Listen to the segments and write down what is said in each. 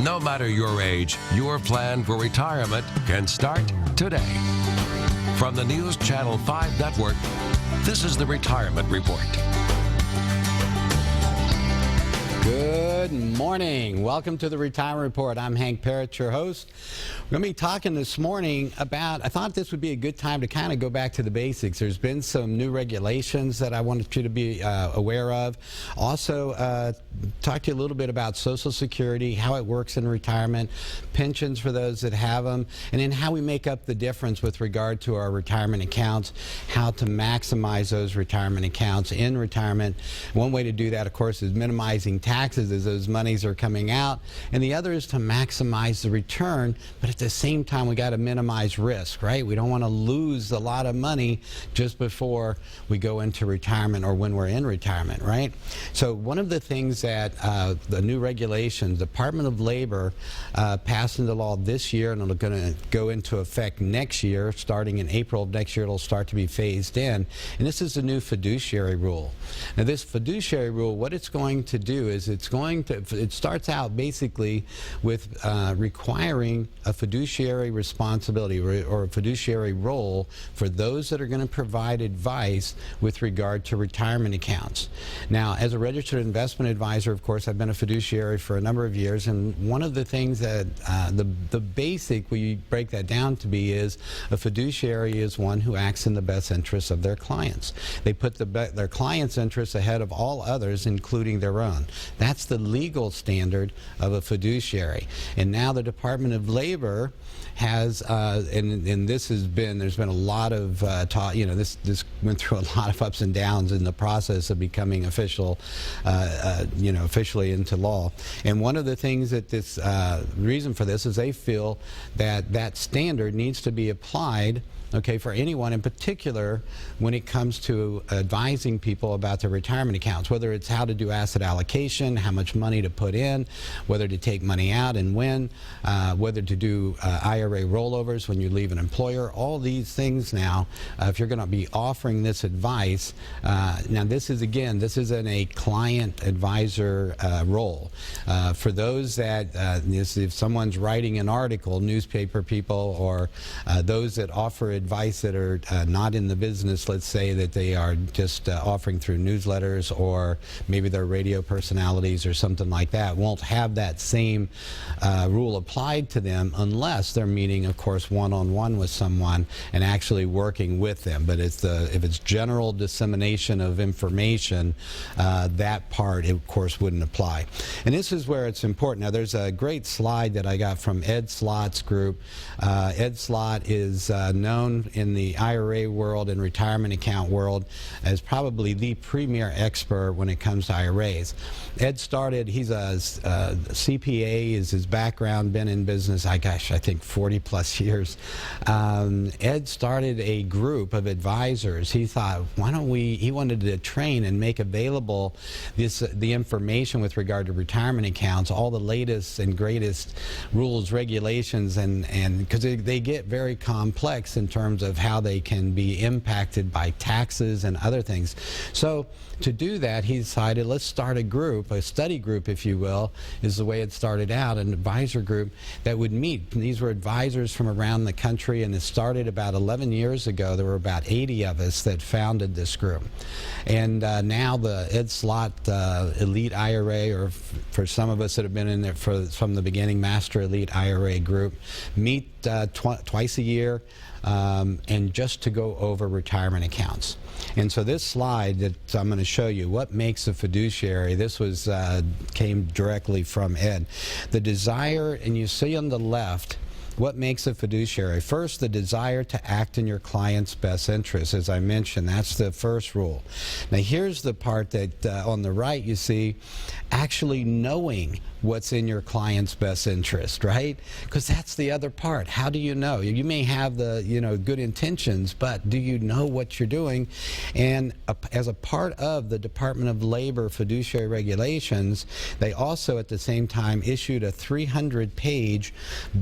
No matter your age, your plan for retirement can start today. From the News Channel 5 Network, this is the Retirement Report. Good morning. Welcome to the Retirement Report. I'm Hank Parrott, your host. We're going to be talking this morning about, I thought this would be a good time to kind of go back to the basics. There's been some new regulations that I wanted you to be aware of. Also, talk to you a little bit about Social Security, how it works in retirement, pensions for those that have them, and then how we make up the difference with regard to our retirement accounts, how to maximize those retirement accounts in retirement. One way to do that, of course, is minimizing taxes as those monies are coming out, and the other is to maximize the return, but at the same time we got to minimize risk, right? We don't want to lose a lot of money just before we go into retirement or when we're in retirement, right? So one of the things that the new regulations, Department of Labor passed into law this year, and it's going to go into effect next year. Starting in April of next year, it'll start to be phased in, and this is the new fiduciary rule. Now this fiduciary rule, what it's going to do is it starts out basically with requiring a fiduciary responsibility or a fiduciary role for those that are going to provide advice with regard to retirement accounts. Now, as a registered investment advisor, of course, I've been a fiduciary for a number of years, and one of the things that the basic, we break that down to be, is a fiduciary is one who acts in the best interests of their clients. They put their clients' interests ahead of all others, including their own. That's the legal standard of a fiduciary. And now the Department of Labor has, and this has been, there's been a lot of talk, you know, this went through a lot of ups and downs in the process of becoming official, officially into law. And one of the things that this, reason for this is they feel that that standard needs to be applied, okay, for anyone, in particular when it comes to advising people about their retirement accounts, whether it's how to do asset allocation, how much money to put in, whether to take money out and when, whether to do IRA rollovers when you leave an employer, all these things now, if you're going to be offering this advice, now this is, again, this isn't a client advisor role. For those that, if someone's writing an article, newspaper people, or those that offer advice that are not in the business, let's say that they are just offering through newsletters, or maybe they're radio personalities or something like that, won't have that same rule applied to them unless they're meeting, of course, one-on-one with someone and actually working with them. But if it's general dissemination of information, that part, of course, wouldn't apply. And this is where it's important. Now, there's a great slide that I got from Ed Slott's group. Ed Slott is known in the IRA world and retirement account world as probably the premier expert when it comes to IRAs. Ed started, he's a CPA is his background, been in business, I think 40 plus years. Ed started a group of advisors. He thought, why don't we, he wanted to train and make available the information with regard to retirement accounts, all the latest and greatest rules, regulations, and because they get very complex in terms of how they can be impacted by taxes and other things. So to do that, he decided, let's start a group, a study group, if you will, is the way it started out, an advisor group that would meet. And these were advisors from around the country, and it started about 11 years ago. There were about 80 of us that founded this group. And now the Ed Slott Elite IRA, or for some of us that have been in there from the beginning, Master Elite IRA group, meet twice a year, and just to go over retirement accounts. And so this slide that I'm going to show you, what makes a fiduciary, this was came directly from Ed. The desire, and you see on the left, what makes a fiduciary? First, the desire to act in your client's best interest. As I mentioned, that's the first rule. Now here's the part that on the right you see, actually knowing what's in your client's best interest, right? Because that's the other part. How do you know? You may have the, good intentions, but do you know what you're doing? And as a part of the Department of Labor fiduciary regulations, they also at the same time issued a 300-page,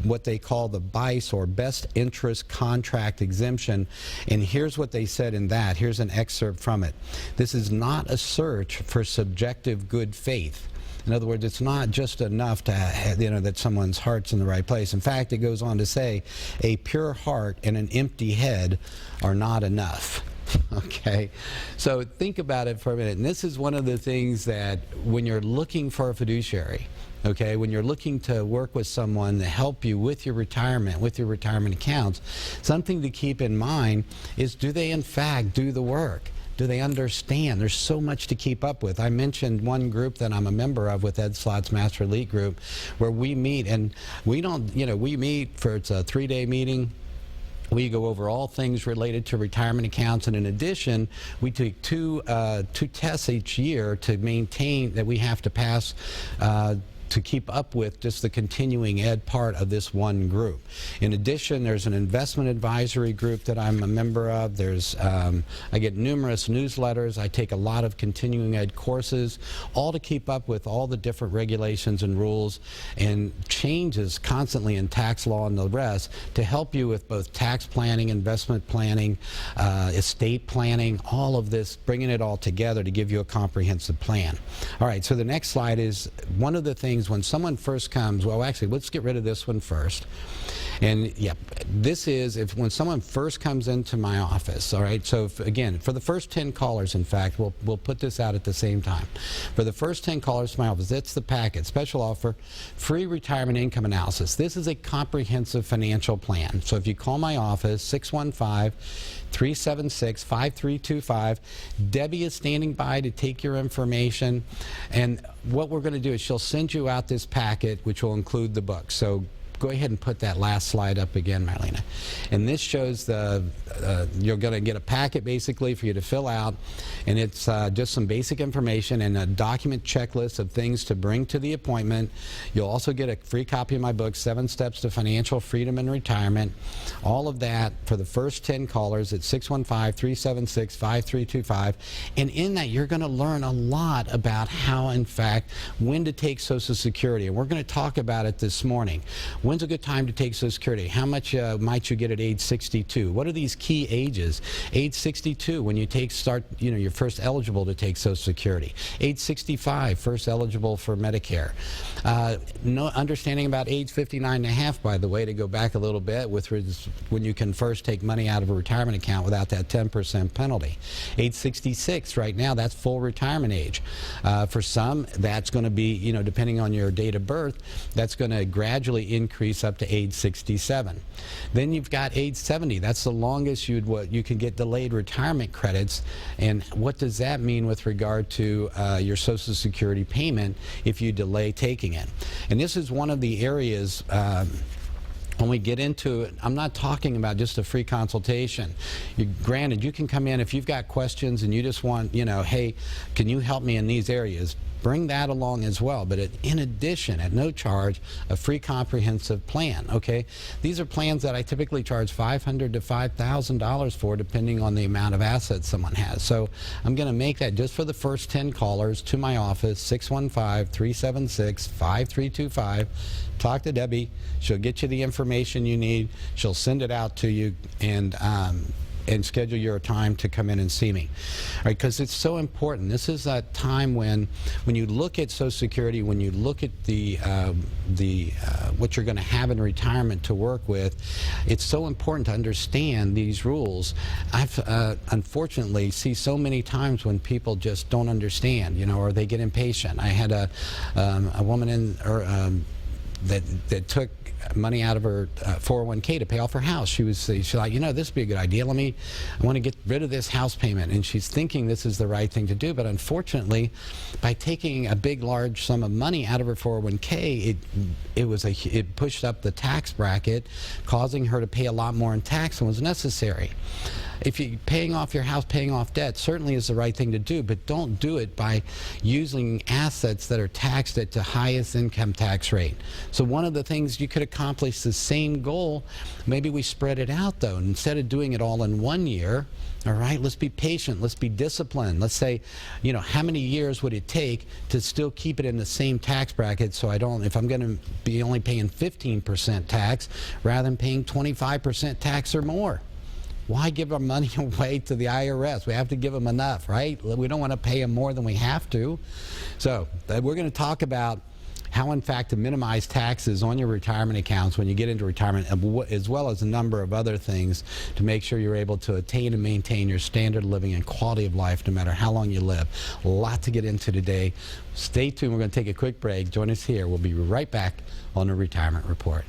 what they call the BICE, or Best Interest Contract Exemption. And here's what they said in that. Here's an excerpt from it. This is not a search for subjective good faith. In other words, it's not just enough to that someone's heart's in the right place. In fact, it goes on to say, a pure heart and an empty head are not enough. Okay, so think about it for a minute. And this is one of the things that when you're looking for a fiduciary, okay, when you're looking to work with someone to help you with your retirement accounts, something to keep in mind is, do they in fact do the work? Do they understand? There's so much to keep up with. I mentioned one group that I'm a member of with Ed Slott's Master Elite Group, where we meet, and we don't, we meet for, it's a 3-day meeting. We go over all things related to retirement accounts, and in addition, we take two tests each year to maintain that we have to pass to keep up with just the continuing ed part of this one group. In addition, there's an investment advisory group that I'm a member of. There's I get numerous newsletters. I take a lot of continuing ed courses, all to keep up with all the different regulations and rules and changes constantly in tax law and the rest, to help you with both tax planning, investment planning, estate planning, all of this, bringing it all together to give you a comprehensive plan. All right, so the next slide is one of the things when someone first comes. Well, actually, let's get rid of this one first. And yeah, this is when someone first comes into my office. All right, so again, for the first 10 callers, in fact, we'll put this out at the same time. For the first 10 callers to my office, that's the packet. Special offer, free retirement income analysis. This is a comprehensive financial plan. So if you call my office, 615-376-5325, Debbie is standing by to take your information. And what we're going to do is she'll send you out this packet, which will include the book. So go ahead and put that last slide up again, Marlena. And this shows you're going to get a packet basically for you to fill out, and it's just some basic information and a document checklist of things to bring to the appointment. You'll also get a free copy of my book, 7 Steps to Financial Freedom in Retirement. All of that for the first 10 callers at 615-376-5325. And in that, you're going to learn a lot about how, in fact, when to take Social Security. And we're going to talk about it this morning. When's a good time to take Social Security? How much might you get at age 62? What are these key ages? Age 62, when you you're first eligible to take Social Security. Age 65, first eligible for Medicare. No understanding about age 59 and a half, by the way, to go back a little bit, when you can first take money out of a retirement account without that 10% penalty. Age 66, right now, that's full retirement age. For some, that's going to be, depending on your date of birth, that's going to gradually increase up to age 67. Then you've got age 70. That's the longest you can get delayed retirement credits. And what does that mean with regard to your Social Security payment if you delay taking it? And this is one of the areas when we get into it. I'm not talking about just a free consultation. Granted, you can come in if you've got questions and you just want, hey, can you help me in these areas? Bring that along as well. But in addition, at no charge, a free comprehensive plan. Okay, these are plans that I typically charge $500 to $5,000 for, depending on the amount of assets someone has. So I'm going to make that just for the first 10 callers to my office, 615-376-5325. Talk to Debbie. She'll get you the information you need. She'll send it out to you, and schedule your time to come in and see me. All right, because it's so important. This is a time when you look at Social Security, when you look at what you're going to have in retirement to work with, it's so important to understand these rules. I've unfortunately see so many times when people just don't understand, or they get impatient. I had a woman that took money out of her 401k to pay off her house. She's like, this would be a good idea. I want to get rid of this house payment. And she's thinking this is the right thing to do. But unfortunately, by taking a big, large sum of money out of her 401k, it pushed up the tax bracket, causing her to pay a lot more in tax than was necessary. If you're paying off your house, paying off debt certainly is the right thing to do, but don't do it by using assets that are taxed at the highest income tax rate. So one of the things you could accomplish the same goal, maybe we spread it out though. Instead of doing it all in 1 year, all right, let's be patient, let's be disciplined. Let's say, how many years would it take to still keep it in the same tax bracket, so if I'm going to be only paying 15% tax rather than paying 25% tax or more. why give our money away to the IRS? We have to give them enough, right? We don't want to pay them more than we have to. So we're going to talk about how, in fact, to minimize taxes on your retirement accounts when you get into retirement, as well as a number of other things to make sure you're able to attain and maintain your standard of living and quality of life no matter how long you live. A lot to get into today. Stay tuned. We're going to take a quick break. Join us here. We'll be right back on the Retirement Report.